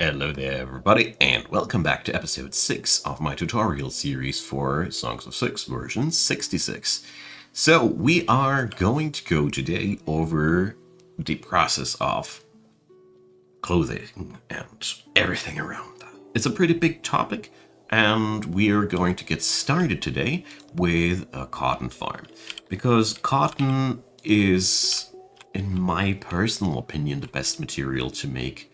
Hello there everybody, and welcome back to episode 6 of my tutorial series for Songs of SYX version 66. So we are going to go today over the process of clothing and everything around that. It's a pretty big topic, and we are going to get started today with a cotton farm. Because cotton is, in my personal opinion, the best material to make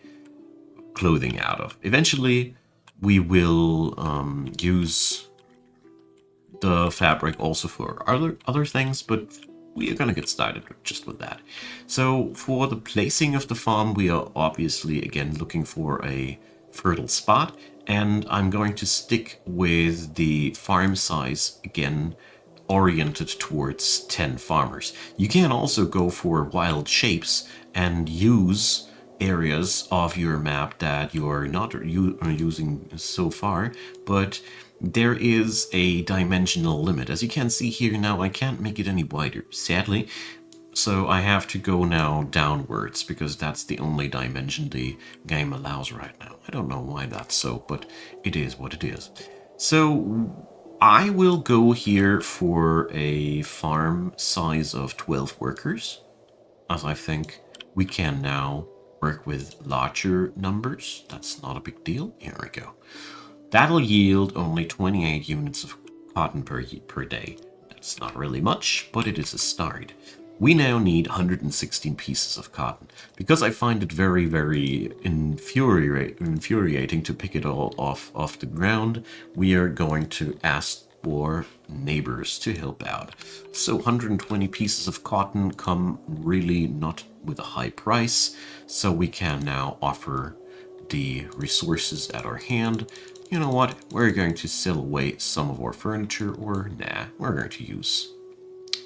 clothing out of. Eventually, we will use the fabric also for other things, but we are gonna get started just with that. So for the placing of the farm, we are obviously again looking for a fertile spot, and I'm going to stick with the farm size again oriented towards 10 farmers. You can also go for wild shapes and use areas of your map that you're not using so far, but there is a dimensional limit. As you can see here now, I can't make it any wider, sadly, so I have to go now downwards because that's the only dimension the game allows right now. I don't know why that's so, but it is what it is. So I will go here for a farm size of 12 workers, as I think we can now work with larger numbers. That's not a big deal. Here we go. That'll yield only 28 units of cotton per day. That's not really much, but it is a start. We now need 116 pieces of cotton. Because I find it very, very infuriating to pick it all off the ground, we are going to ask for neighbors to help out. So 120 pieces of cotton come really not with a high price, so we can now offer the resources at our hand. You know what? We're going to sell away some of our furniture, or nah, we're going to use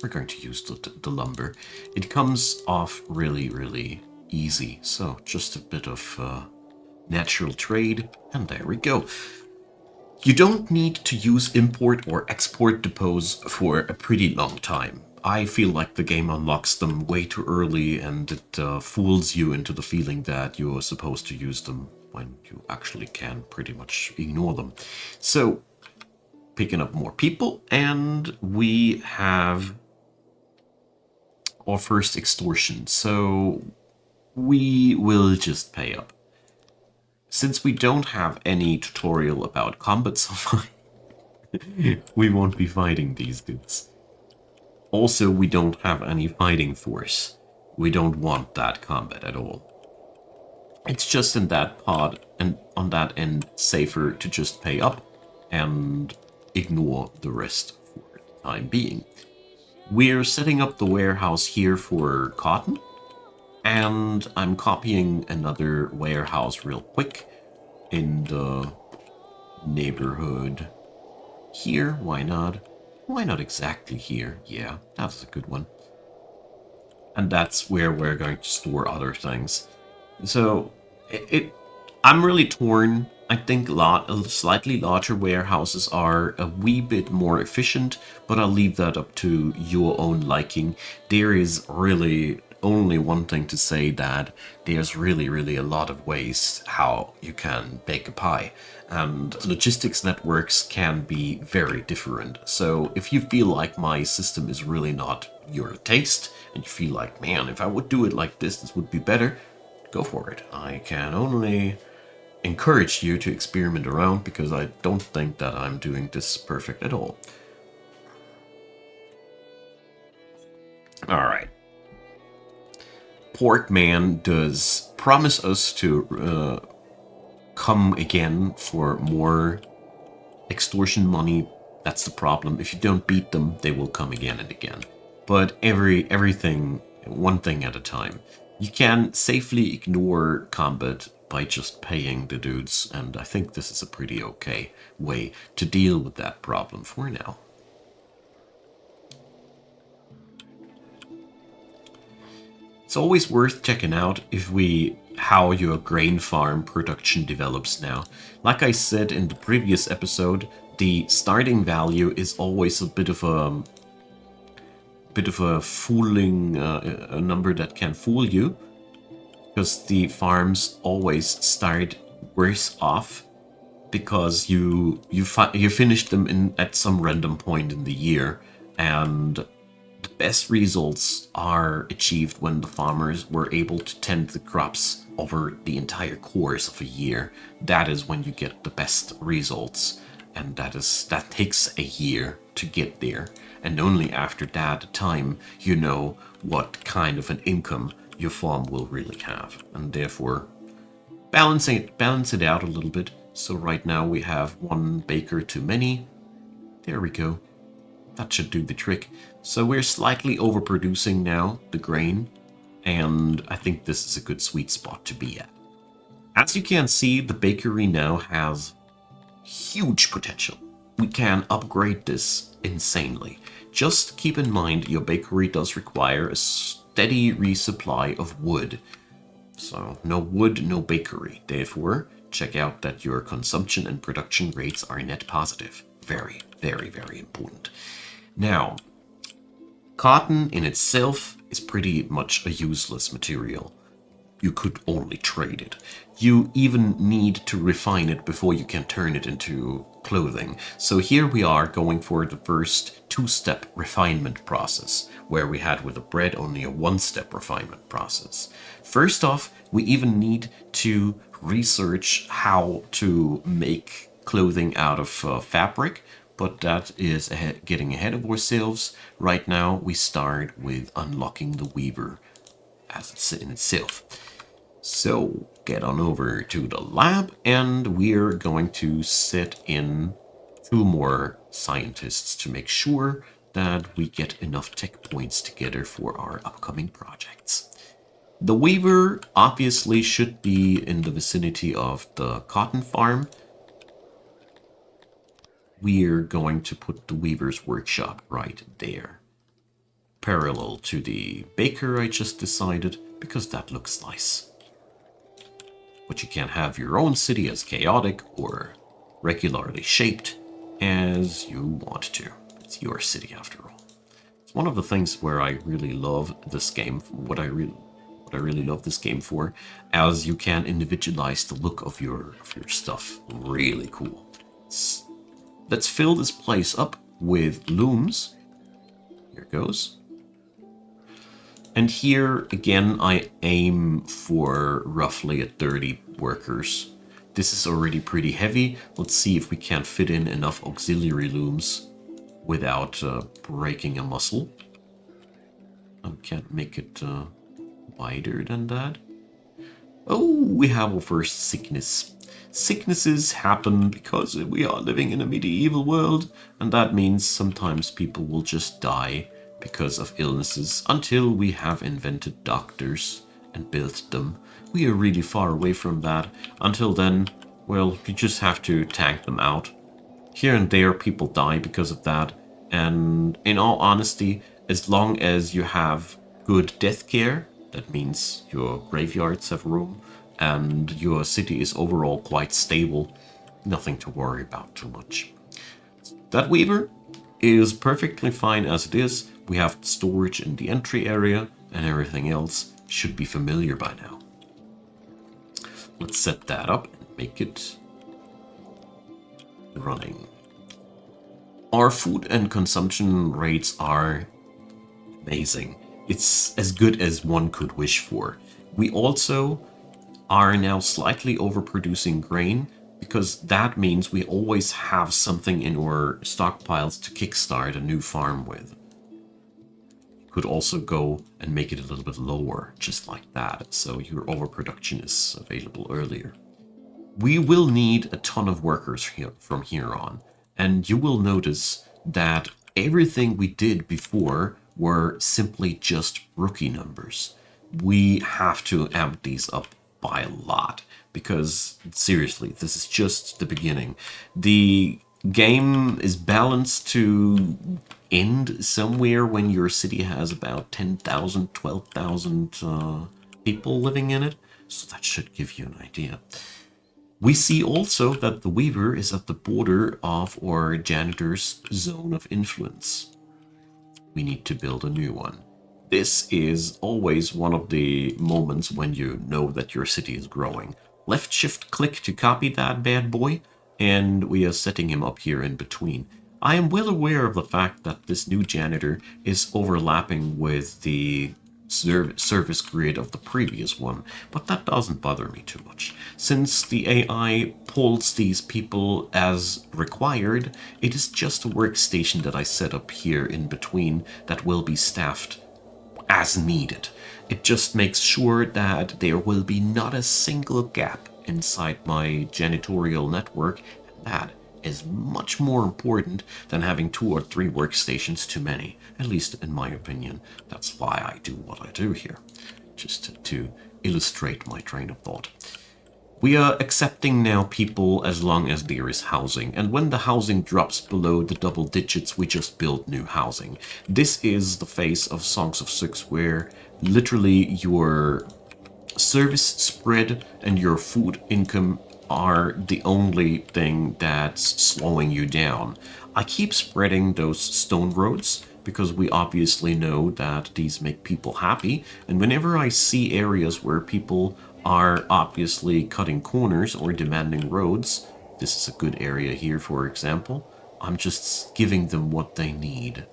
the lumber. It comes off really, really easy. So just a bit of natural trade, and there we go. You don't need to use import or export depots for a pretty long time. I feel like the game unlocks them way too early, and it fools you into the feeling that you're supposed to use them when you actually can pretty much ignore them. So, picking up more people, and we have our first extortion. So, we will just pay up. Since we don't have any tutorial about combat so far, we won't be fighting these dudes. Also, we don't have any fighting force. We don't want that combat at all. It's just in that pod and on that end safer to just pay up and ignore the rest for the time being. We're setting up the warehouse here for cotton, and I'm copying another warehouse real quick in the neighborhood here. Why not? Why not exactly here? Yeah, that's a good one. And that's where we're going to store other things. So I'm really torn. I think slightly larger warehouses are a wee bit more efficient, but I'll leave that up to your own liking. There is really only one thing to say, that there's really a lot of ways how you can bake a pie, and logistics networks can be very different. So if you feel like my system is really not your taste, and you feel like, man, if I would do it like this would be better, go for it. I can only encourage you to experiment around, because I don't think that I'm doing this perfect at all. Alright. Porkman does promise us to come again for more extortion money. That's the problem. If you don't beat them, they will come again and again. But everything, one thing at a time. You can safely ignore combat by just paying the dudes, and I think this is a pretty okay way to deal with that problem for now. It's always worth checking out how your grain farm production develops now. Like I said in the previous episode, the starting value is always a bit of a fooling a number that can fool you, because the farms always start worse off because you finished them at some random point in the year, and the best results are achieved when the farmers were able to tend the crops over the entire course of a year. That is when you get the best results, and that takes a year to get there. And only after that time you know what kind of an income your farm will really have, and therefore balance it out a little bit. So right now we have one baker too many. There we go. That should do the trick. So we're slightly overproducing now the grain, and I think this is a good sweet spot to be at. As you can see, the bakery now has huge potential. We can upgrade this insanely. Just keep in mind your bakery does require a steady resupply of wood. So no wood, no bakery. Therefore, check out that your consumption and production rates are net positive. Very, very, very important. Now, cotton in itself is pretty much a useless material. You could only trade it. You even need to refine it before you can turn it into clothing. So here we are going for the first two-step refinement process, where we had with the bread only a one-step refinement process. First off, we even need to research how to make clothing out of fabric, but that is getting ahead of ourselves. Right now we start with unlocking the weaver as it's in itself. So get on over to the lab, and we're going to set in 2 more scientists to make sure that we get enough tech points together for our upcoming projects. The weaver obviously should be in the vicinity of the cotton farm. We're going to put the weaver's workshop right there, parallel to the baker I just decided, because that looks nice. But you can have your own city as chaotic or regularly shaped as you want to. It's your city after all. It's one of the things where I really love this game, what I really love this game for, as you can individualize the look of your stuff. Really cool. Let's fill this place up with looms. Here goes. And here, again, I aim for roughly at 30 workers. This is already pretty heavy. Let's see if we can fit in enough auxiliary looms without breaking a muscle. I can't make it wider than that. Oh, we have our first sickness. Sicknesses happen because we are living in a medieval world, and that means sometimes people will just die because of illnesses until we have invented doctors and built them. We are really far away from that. Until then, well, you just have to tank them out. Here and there people die because of that, and in all honesty, as long as you have good death care, that means your graveyards have room and your city is overall quite stable, nothing to worry about too much. That weaver is perfectly fine as it is. We have storage in the entry area, and everything else should be familiar by now. Let's set that up and make it running. Our food and consumption rates are amazing. It's as good as one could wish for. We also are now slightly overproducing grain, because that means we always have something in our stockpiles to kickstart a new farm with. Could also go and make it a little bit lower, just like that, so your overproduction is available earlier. We will need a ton of workers here from here on, and you will notice that everything we did before were simply just rookie numbers. We have to amp these up by a lot, because seriously, this is just the beginning. The game is balanced to end somewhere when your city has about 10,000, 12,000 people living in it, so that should give you an idea. We see also that the weaver is at the border of our janitor's zone of influence. We need to build a new one. This is always one of the moments when you know that your city is growing. Left shift click to copy that bad boy, and we are setting him up here in between. I am well aware of the fact that this new janitor is overlapping with the service grid of the previous one, but that doesn't bother me too much. Since the AI pulls these people as required, it is just a workstation that I set up here in between that will be staffed as needed. It just makes sure that there will be not a single gap inside my janitorial network. That is much more important than having 2 or 3 workstations too many, at least in my opinion. That's why I do what I do here, just to illustrate my train of thought. We are accepting now people as long as there is housing, and when the housing drops below the double digits, we just build new housing. This is the phase of Songs of SYX where literally your service spread and your food income are the only thing that's slowing you down. I keep spreading those stone roads because we obviously know that these make people happy, and whenever I see areas where people are obviously cutting corners or demanding roads, this is a good area here for example, I'm just giving them what they need.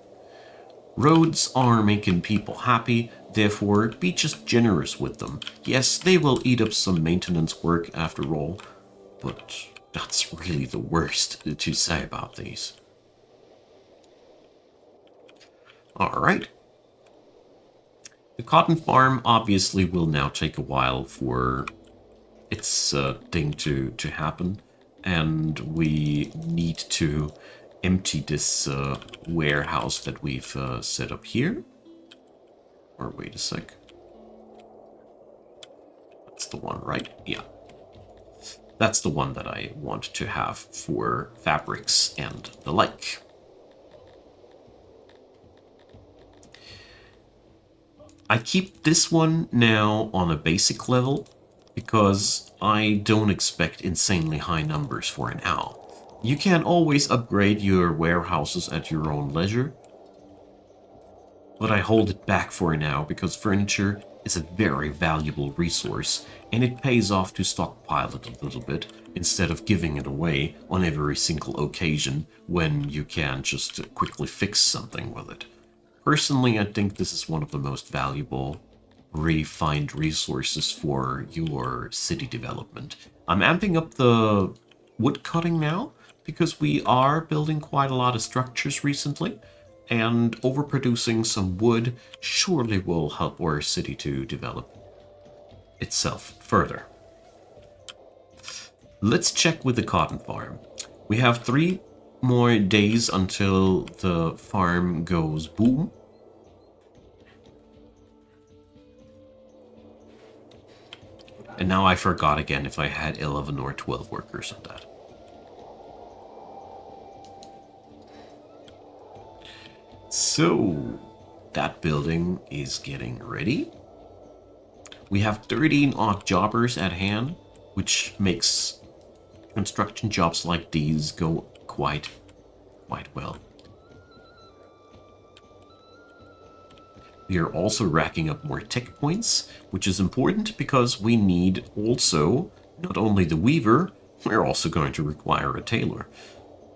Roads are making people happy, therefore be just generous with them. Yes, they will eat up some maintenance work after all, but that's really the worst to say about these. Alright. The cotton farm obviously will now take a while for its thing to happen, and we need to empty this warehouse that we've set up here. Or wait a sec. That's the one, right? Yeah. That's the one that I want to have for fabrics and the like. I keep this one now on a basic level because I don't expect insanely high numbers for an owl. You can always upgrade your warehouses at your own leisure, but I hold it back for now because furniture is a very valuable resource and it pays off to stockpile it a little bit instead of giving it away on every single occasion when you can just quickly fix something with it. Personally, I think this is one of the most valuable refined resources for your city development. I'm amping up the wood cutting now because we are building quite a lot of structures recently, and overproducing some wood surely will help our city to develop itself further. Let's check with the cotton farm. We have 3 more days until the farm goes boom. And now I forgot again if I had 11 or 12 workers on that. So, that building is getting ready. We have 13 odd jobbers at hand, which makes construction jobs like these go quite well. We are also racking up more tech points, which is important because we need also not only the weaver, we're also going to require a tailor.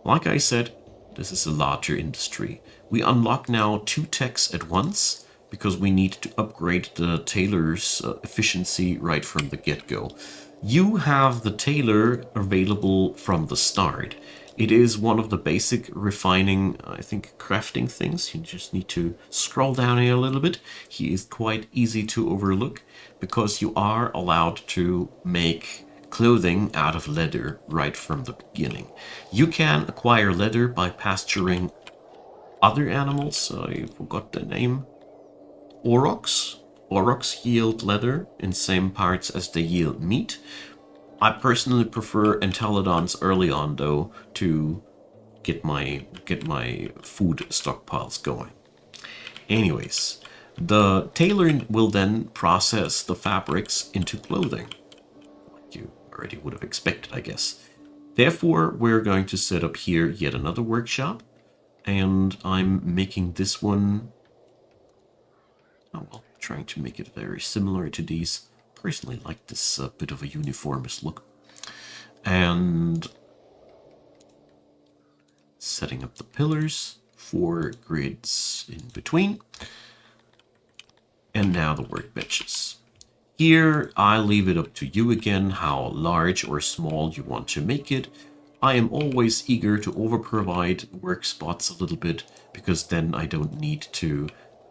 Like I said, this is a larger industry. We unlock now 2 techs at once because we need to upgrade the tailor's efficiency right from the get-go. You have the tailor available from the start. It is one of the basic refining, I think, crafting things. You just need to scroll down here a little bit. He is quite easy to overlook because you are allowed to make clothing out of leather right from the beginning. You can acquire leather by pasturing other animals. I forgot the name. Aurochs. Aurochs yield leather in same parts as they yield meat. I personally prefer entelodons early on though to get my food stockpiles going. Anyways, the tailor will then process the fabrics into clothing. Like you already would have expected, I guess. Therefore, we're going to set up here yet another workshop, and I'm making this one, oh well, trying to make it very similar to these personally like this bit of a uniformist look. And setting up the pillars, 4 grids in between. And now the workbenches. Here, I leave it up to you again how large or small you want to make it. I am always eager to over-provide work spots a little bit, because then I don't need to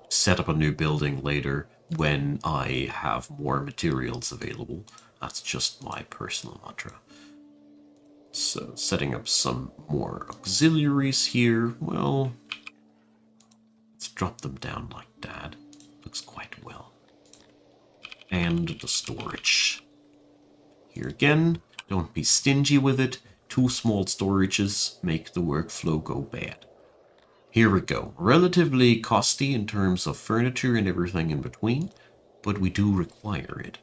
set up a new building later when I have more materials available. That's just my personal mantra. So, setting up some more auxiliaries here. Well, let's drop them down like that. Looks quite well. And the storage. Here again, don't be stingy with it. 2 small storages make the workflow go bad. Here we go. Relatively costly in terms of furniture and everything in between, but we do require it.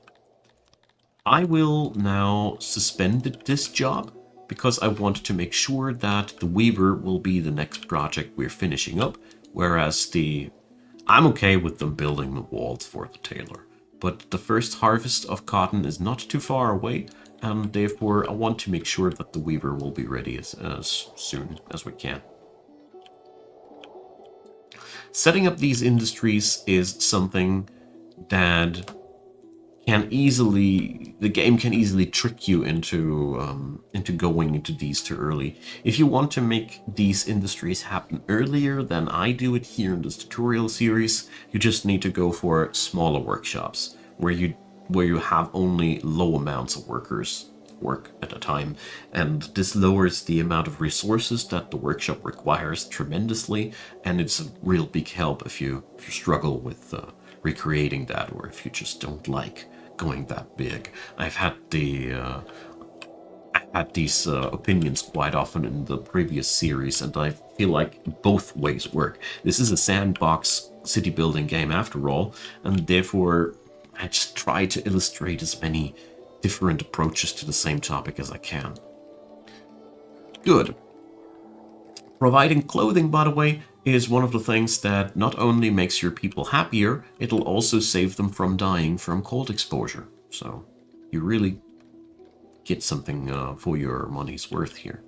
I will now suspend this job because I want to make sure that the Weaver will be the next project we're finishing up, whereas I'm okay with them building the walls for the Tailor. But the first harvest of cotton is not too far away, and therefore I want to make sure that the Weaver will be ready as soon as we can. Setting up these industries is something that the game can easily trick you into going into these too early. If you want to make these industries happen earlier than I do it here in this tutorial series, you just need to go for smaller workshops where you have only low amounts of workers work at a time, and this lowers the amount of resources that the workshop requires tremendously, and it's a real big help if you struggle with recreating that, or if you just don't like going that big. I've had these opinions quite often in the previous series, and I feel like both ways work. This is a sandbox city building game after all, and therefore I just try to illustrate as many different approaches to the same topic as I can. Good. Providing clothing, by the way, is one of the things that not only makes your people happier, it'll also save them from dying from cold exposure. So you really get something for your money's worth here.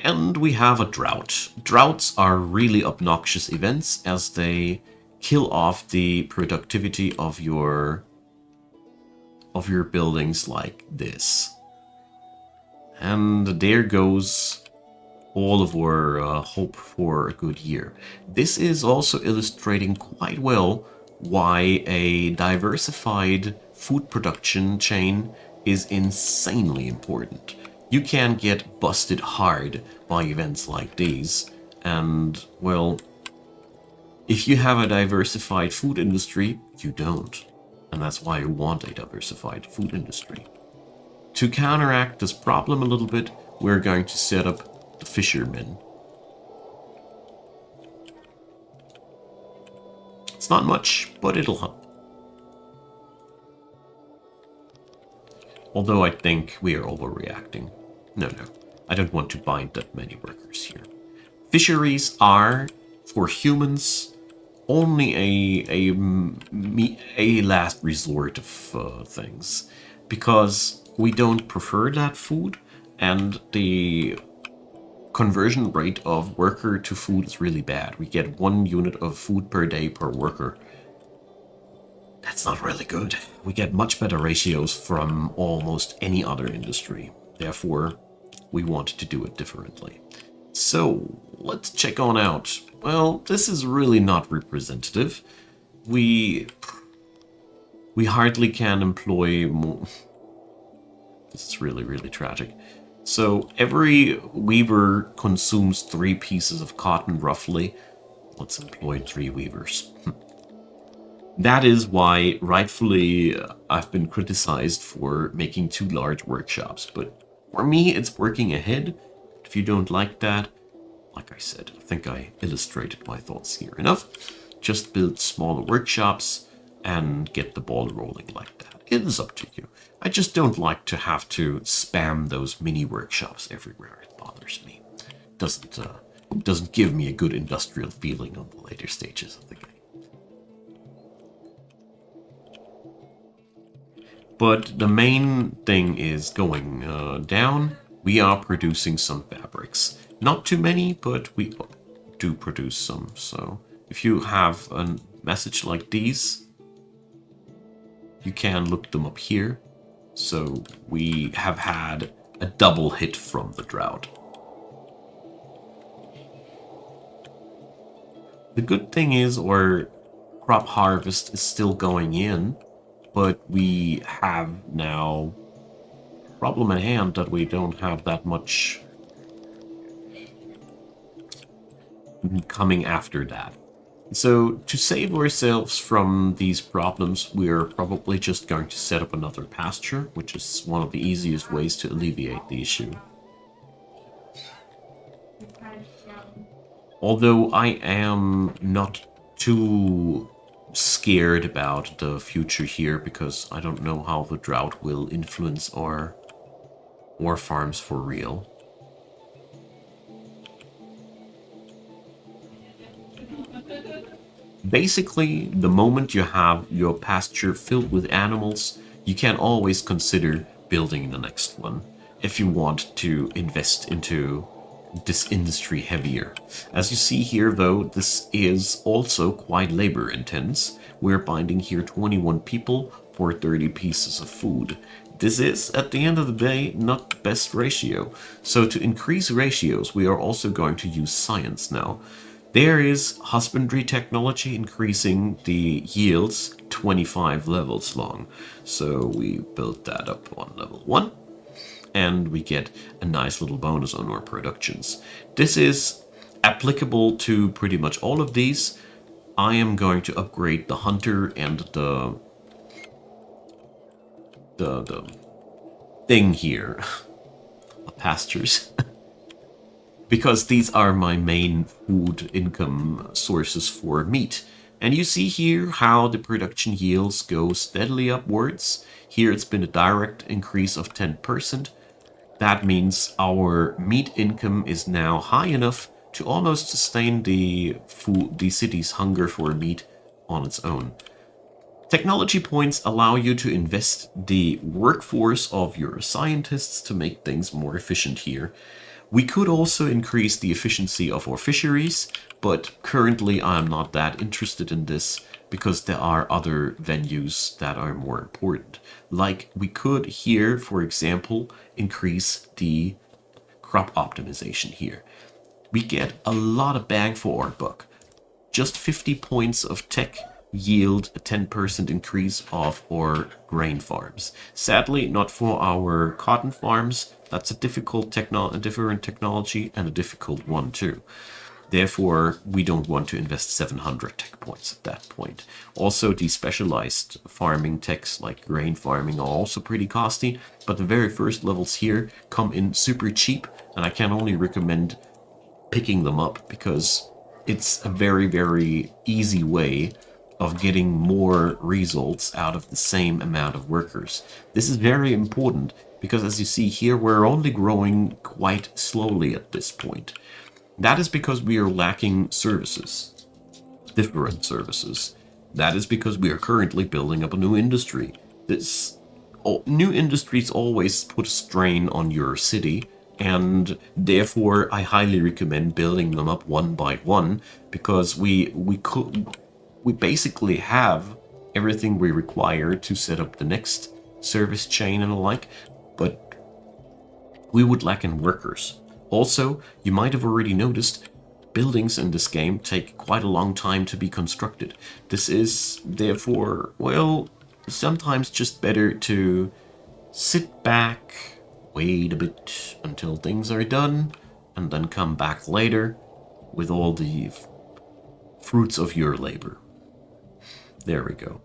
And we have a drought. Droughts are really obnoxious events as they kill off the productivity of your buildings like this. And there goes all of our hope for a good year. This is also illustrating quite well why a diversified food production chain is insanely important. You can get busted hard by events like these, and, well, if you have a diversified food industry, you don't. And that's why you want a diversified food industry. To counteract this problem a little bit, we're going to set up the fishermen. It's not much, but it'll help. Although I think we are overreacting. No, I don't want to bind that many workers here. Fisheries are, for humans, only a last resort of things, because we don't prefer that food, and the conversion rate of worker to food is really bad. We get 1 unit of food per day per worker. That's not really good. We get much better ratios from almost any other industry. Therefore, we want to do it differently. So, let's check on out. Well, this is really not representative. We hardly can employ more. This is really, really tragic. So, every weaver consumes 3 pieces of cotton, roughly. Let's employ 3 weavers. That is why, rightfully, I've been criticized for making too large workshops. But for me, it's working ahead. If you don't like that, like I said, I think I illustrated my thoughts here enough. Just build smaller workshops and get the ball rolling like that. It is up to you. I just don't like to have to spam those mini workshops everywhere. It bothers me. It doesn't give me a good industrial feeling on the later stages of the game. But the main thing is going down. We are producing some fabrics. Not too many, but we do produce some. So if you have a message like these, you can look them up here. So we have had a double hit from the drought. The good thing is our crop harvest is still going in, but we have now problem at hand that we don't have that much coming after that. So to save ourselves from these problems, we're probably just going to set up another pasture, which is one of the easiest ways to alleviate the issue. Although I am not too scared about the future here, because I don't know how the drought will influence our farms for real. Basically, the moment you have your pasture filled with animals, you can always consider building the next one if you want to invest into this industry heavier. As you see here, though, this is also quite labor intense. We're binding here 21 people for 30 pieces of food. This is, at the end of the day, not the best ratio. So to increase ratios, we are also going to use science now. There is husbandry technology increasing the yields 25 levels long. So we built that up on level 1. And we get a nice little bonus on our productions. This is applicable to pretty much all of these. I am going to upgrade the hunter and the thing here, pastures, because these are my main food income sources for meat. And you see here how the production yields go steadily upwards. Here it's been a direct increase of 10%. That means our meat income is now high enough to almost sustain the city's hunger for meat on its own. Technology points allow you to invest the workforce of your scientists to make things more efficient here. We could also increase the efficiency of our fisheries, but currently I'm not that interested in this because there are other venues that are more important. Like we could here, for example, increase the crop optimization here. We get a lot of bang for our buck. Just 50 points of tech yield a 10% increase of our grain farms. Sadly, not for our cotton farms. That's a different technology and a difficult one too. Therefore, we don't want to invest 700 tech points at that point. Also, the specialized farming techs like grain farming are also pretty costly, but the very first levels here come in super cheap, and I can only recommend picking them up because it's a very, very easy way of getting more results out of the same amount of workers. This is very important because, as you see here, we're only growing quite slowly at this point. That is because we are lacking services, different services. That is because we are currently building up a new industry. New industries always put a strain on your city, and therefore I highly recommend building them up one by one, because we basically have everything we require to set up the next service chain and the like, but we would lack in workers. Also, you might have already noticed, buildings in this game take quite a long time to be constructed. This is, therefore, well, sometimes just better to sit back, wait a bit until things are done, and then come back later with all the fruits of your labor. There we go.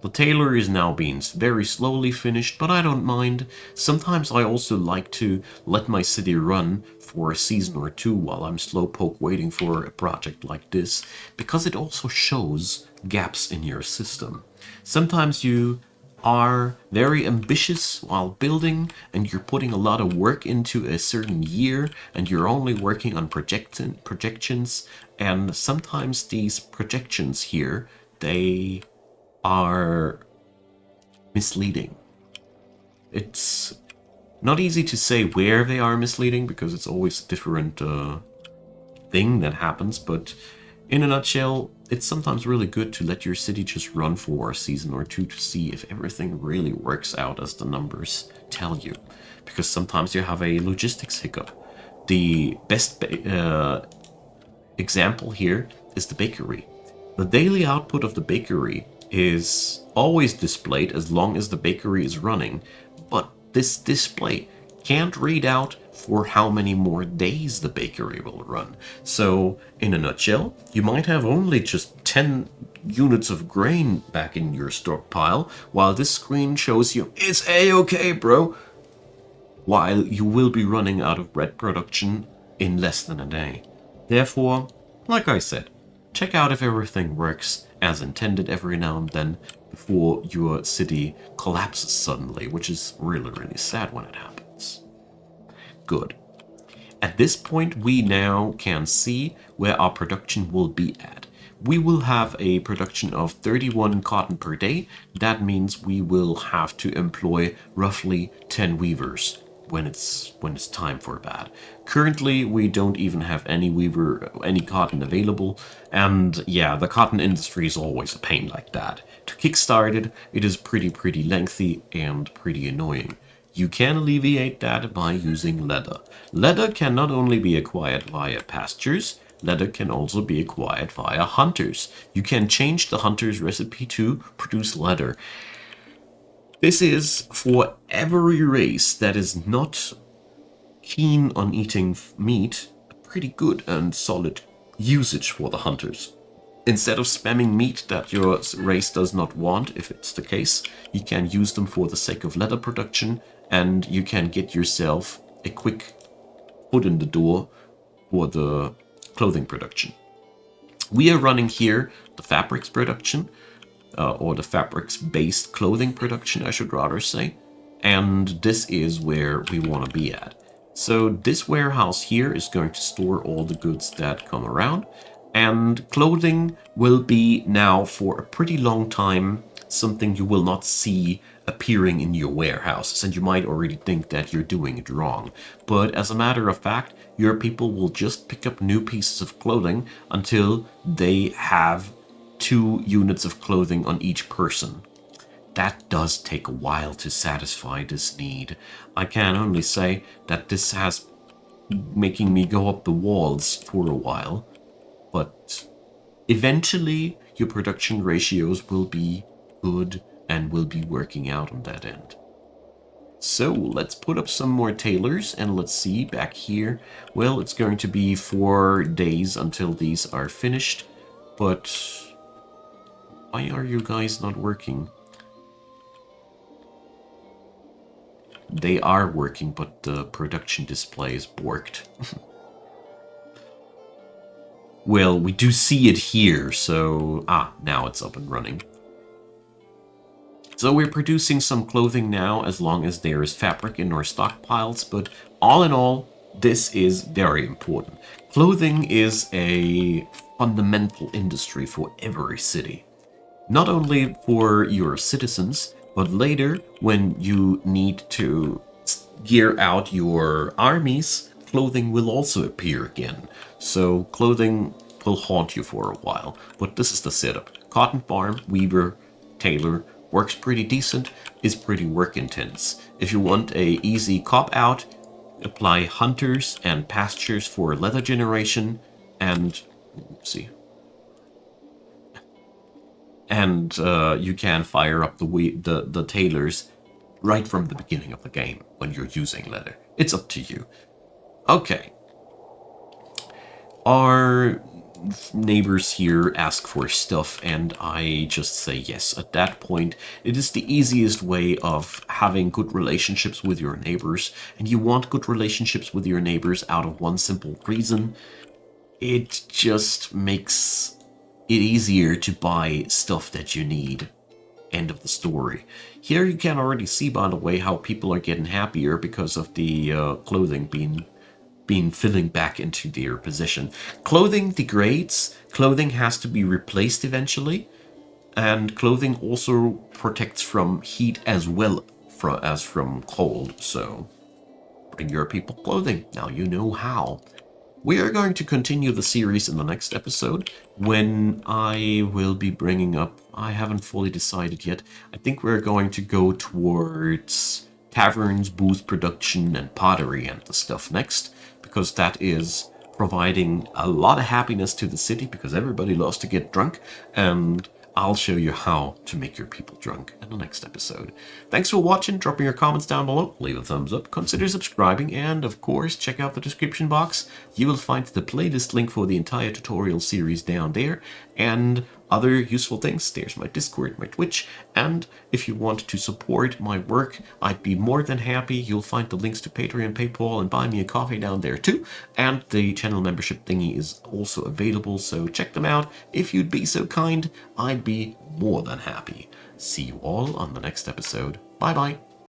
The Tailor is now being very slowly finished, but I don't mind. Sometimes I also like to let my city run for a season or two while I'm slowpoke waiting for a project like this, because it also shows gaps in your system. Sometimes you are very ambitious while building and you're putting a lot of work into a certain year and you're only working on projections, and sometimes these projections here, they are misleading. It's not easy to say where they are misleading because it's always a different thing that happens, but in a nutshell, it's sometimes really good to let your city just run for a season or two to see if everything really works out as the numbers tell you. Because sometimes you have a logistics hiccup. The best example here is the bakery. The daily output of the bakery is always displayed as long as the bakery is running, but this display can't read out for how many more days the bakery will run. So, in a nutshell, you might have only just 10 units of grain back in your stockpile, while this screen shows you it's a-okay, bro, while you will be running out of bread production in less than a day. Therefore, like I said, check out if everything works as intended every now and then before your city collapses suddenly, which is really, really sad when it happens. Good. At this point, we now can see where our production will be at. We will have a production of 31 cotton per day. That means we will have to employ roughly 10 weavers when it's time for that. Currently, we don't even have any cotton available, and yeah, the cotton industry is always a pain like that. To kickstart it is pretty lengthy and pretty annoying. You can alleviate that by using leather. Leather can not only be acquired via pastures, leather can also be acquired via hunters. You can change the hunter's recipe to produce leather. This is for every race that is not keen on eating meat, a pretty good and solid usage for the hunters. Instead of spamming meat that your race does not want, if it's the case, you can use them for the sake of leather production, and you can get yourself a quick foot in the door for the clothing production. We are running here the fabrics production, or the fabrics-based clothing production, I should rather say. And this is where we want to be at. So this warehouse here is going to store all the goods that come around. And clothing will be now for a pretty long time something you will not see appearing in your warehouses. And you might already think that you're doing it wrong. But as a matter of fact, your people will just pick up new pieces of clothing until they have 2 units of clothing on each person. That does take a while to satisfy this need. I can only say that this has making me go up the walls for a while, but eventually your production ratios will be good and will be working out on that end. So let's put up some more tailors and let's see back here. Well, it's going to be 4 days until these are finished, but why are you guys not working? They are working, but the production display is borked. Well, we do see it here, so... now it's up and running. So we're producing some clothing now, as long as there is fabric in our stockpiles, but all in all, this is very important. Clothing is a fundamental industry for every city. Not only for your citizens, but later when you need to gear out your armies, clothing will also appear again. So clothing will haunt you for a while, but this is the setup. Cotton farm, weaver, tailor, works pretty decent, is pretty work intense. If you want a easy cop out, apply hunters and pastures for leather generation, and you can fire up the tailors right from the beginning of the game when you're using leather. It's up to you. Okay. Our neighbors here ask for stuff and I just say yes. At that point, it is the easiest way of having good relationships with your neighbors, and you want good relationships with your neighbors out of one simple reason. It just makes it easier to buy stuff that you need. End of the story. Here you can already see, by the way, how people are getting happier because of the clothing being filling back into their position. Clothing degrades, clothing has to be replaced eventually, and clothing also protects from heat as well as from cold, so bring your people clothing. Now you know how. We are going to continue the series in the next episode when I will be bringing up, I haven't fully decided yet, I think we're going to go towards taverns, booth production, and pottery and the stuff next, because that is providing a lot of happiness to the city because everybody loves to get drunk, and I'll show you how to make your people drunk in the next episode. Thanks for watching, dropping your comments down below, leave a thumbs up, consider subscribing, and of course check out the description box. You will find the playlist link for the entire tutorial series down there, and other useful things. There's my Discord, my Twitch, and if you want to support my work, I'd be more than happy. You'll find the links to Patreon, PayPal, and Buy Me a Coffee down there too, and the channel membership thingy is also available, so check them out. If you'd be so kind, I'd be more than happy. See you all on the next episode. Bye bye.